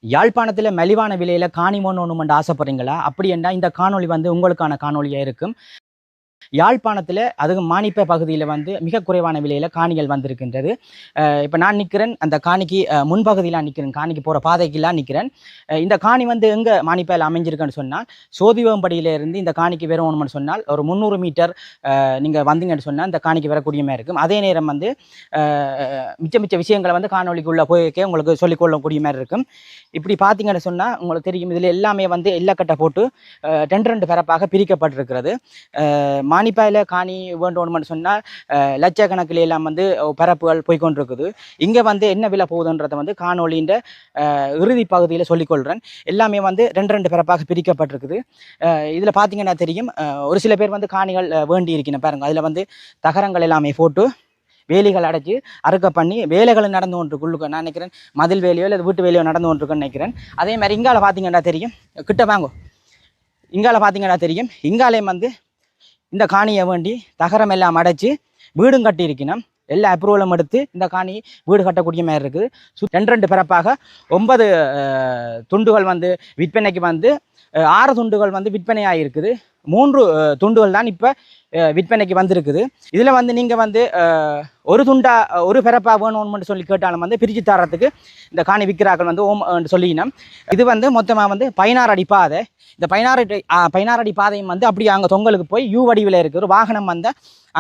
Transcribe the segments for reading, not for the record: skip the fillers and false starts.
யாழ்ப்பாணத்தில் மலிவான விலையில் காணி ஒன்று ஆசைப்படுறீங்களா? அப்படி என்றால் இந்த காணொளி வந்து உங்களுக்கான காணொளியாக இருக்கும். யாழ்ப்பாணத்தில் அதுவும் மானிப்ப பகுதியில் வந்து மிக குறைவான விலையில் காணிகள் வந்திருக்கின்றது. இப்போ நான் நிற்கிறேன், அந்த காணிக்கு முன்பகுதியில் நிற்கிறேன், காணிக்கு போகிற பாதைக்கெல்லாம் நிற்கிறேன். இந்த காணி வந்து எங்கே மானிப்பையில் அமைஞ்சிருக்குன்னு சொன்னால், சோதிவம்படியிலிருந்து இந்த காணிக்கு வரணும்னு சொன்னால் ஒரு 300 மீட்டர் நீங்கள் வந்தீங்கன்னு சொன்னால் இந்த காணிக்கு வரக்கூடிய மாதிரி இருக்கும். அதே நேரம் வந்து மிச்ச விஷயங்களை வந்து காணொலிக்குள்ளே போய்க்கே உங்களுக்கு சொல்லிக்கொள்ளக்கூடிய மாதிரி இருக்கும். இப்படி பார்த்தீங்கன்னு சொன்னால் உங்களுக்கு தெரியும், இதில் எல்லாமே வந்து எல்லக்கட்டை போட்டு 2 பரப்பாக பிரிக்கப்பட்டிருக்கிறது. மானிப்பாயில் காணி வேண்டும்னு சொன்னால் லட்சக்கணக்கில் எல்லாம் வந்து பரப்புகள் போய்கொண்டிருக்குது. இங்கே வந்து என்ன விலை போகுதுன்றதை வந்து காணொலின்ற இறுதி பகுதியில் சொல்லிக்கொள்கிறேன். எல்லாமே வந்து 2 பரப்பாக பிரிக்கப்பட்டிருக்குது. இதில் பார்த்தீங்கன்னா தெரியும், ஒரு சில பேர் வந்து காணிகள் வேண்டி இருக்கணும் பாருங்கள். அதில் வந்து தகரங்கள் எல்லாமே போட்டு வேலிகள் அடைச்சி அறுக்க பண்ணி வேலைகள் நடந்து கொண்டிருக்குள்ளுக்கு நான் நினைக்கிறேன். மதில் வேலையோ இல்லை வீட்டு வேலையோ நடந்து கொண்டிருக்குன்னு நினைக்கிறேன். அதே மாதிரி இங்கால பார்த்தீங்கன்னா தெரியும், கிட்ட வாங்கோ, இங்கால பார்த்தீங்கன்னா தெரியும், இங்காலையும் வந்து இந்த காணியை வேண்டி தகரம் எல்லாம் அடைச்சி வீடும் கட்டி இருக்கணும். எல்லா அப்ரூவலும் எடுத்து இந்த காணி வீடு கட்டக்கூடிய மாதிரி இருக்குது. 2 பரப்பாக 9 துண்டுகள் வந்து விற்பனைக்கு வந்து 6 துண்டுகள் வந்து விற்பனையாக இருக்குது. 3 துண்டுகள் தான் இப்போ விற்பனைக்கு வந்திருக்குது. இதில் வந்து நீங்கள் வந்து ஒரு பரப்பாக வேணும்னு சொல்லி கேட்டாலும் வந்து பிரித்து தரத்துக்கு இந்த காணி விற்கிறார்கள் வந்து சொல்லினோம். இது வந்து மொத்தமாக வந்து 16 அடி பாதை. இந்த 16 அடி பாதையும் வந்து அப்படி அங்கே தொங்கலுக்கு போய் யூ வடிவில் இருக்குது. ஒரு வாகனம் வந்து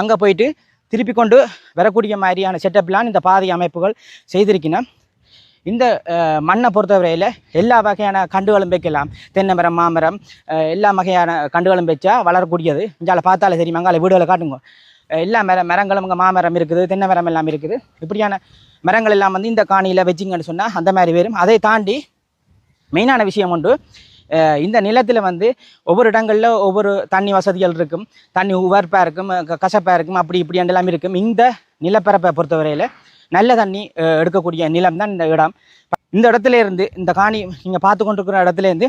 அங்கே போயிட்டு திருப்பி கொண்டு வரக்கூடிய மாதிரியான செட்டப்லாம் இந்த பாதை அமைப்புகள் செய்திருக்கணும். இந்த மண்ணை பொறுத்தவரையில் எல்லா வகையான கண்டுகளும் வைக்கலாம். தென்னை மரம், மாமரம், எல்லா வகையான கண்டுகளும் வச்சா வளரக்கூடியது. இங்கால பார்த்தாலே தெரியும், அங்கால வீடுகளை காட்டுங்க. எல்லா மரங்களும் இங்கே மாமரம் இருக்குது, தென்னை மரம் எல்லாம் இருக்குது. இப்படியான மரங்கள் எல்லாம் வந்து இந்த காணியில் வச்சிங்கன்னு சொன்னால் அந்த மாதிரி வரும். அதை தாண்டி மெயினான விஷயம் உண்டு, இந்த நிலத்தில் வந்து ஒவ்வொரு இடங்களில் ஒவ்வொரு தண்ணி வசதிகள் இருக்கும். தண்ணி உவர்ப்பாக இருக்கும், கசப்பாக இருக்கும், அப்படி இப்படி எல்லாம் இருக்கும். இந்த நிலப்பரப்பை பொறுத்தவரையில் நல்ல தண்ணி எடுக்கக்கூடிய நிலம் தான் இந்த இடம். இந்த இடத்துல இருந்து இந்த காணி நீங்கள் பார்த்து கொண்டிருக்கிற இடத்துலேருந்து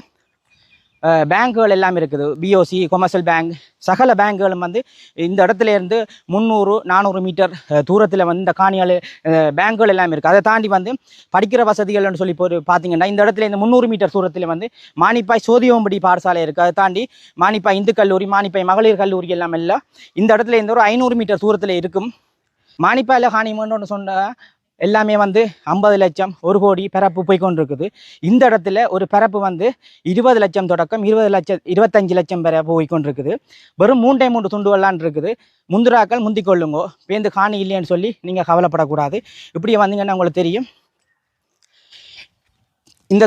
பேங்குகள் எல்லாம் இருக்குது. பிஓசி, கொமர்ஷியல் பேங்க், சகல பேங்குகளும் வந்து இந்த இடத்துல இருந்து 300-400 மீட்டர் தூரத்தில் வந்து இந்த காணிகள் பேங்குகள் எல்லாம் இருக்குது. அதை தாண்டி வந்து படிக்கிற வசதிகள்னு சொல்லி போய் பார்த்தீங்கன்னா இந்த இடத்துல இந்த 300 மீட்டர் தூரத்தில் வந்து மானிப்பாய் சோதியோம்படி பாடசாலை இருக்குது. அதை தாண்டி மானிப்பாய் இந்து கல்லூரி, மானிப்பாய் மகளிர் கல்லூரி எல்லாம் இந்த இடத்துல இருந்து ஒரு 500 மீட்டர் தூரத்தில் இருக்கும். மானிப்பாயில் காணி வேணும்னு சொன்னால் எல்லாமே வந்து 50 லட்சம், 1 கோடி பரப்பு போய்கொண்டிருக்குது. இந்த இடத்துல ஒரு பரப்பு வந்து 20 லட்சம் தொடக்கம் 25 லட்சம் வரை போய்கொண்டிருக்குது. வெறும் 3 துண்டுகள்லாம் இருக்குது. முந்துராக்கள் முந்திக்கொள்ளுங்கோ, பேருந்து காணி இல்லைன்னு சொல்லி நீங்கள் கவலைப்படக்கூடாது. இப்படி வந்தீங்கன்னா உங்களுக்கு தெரியும், இந்த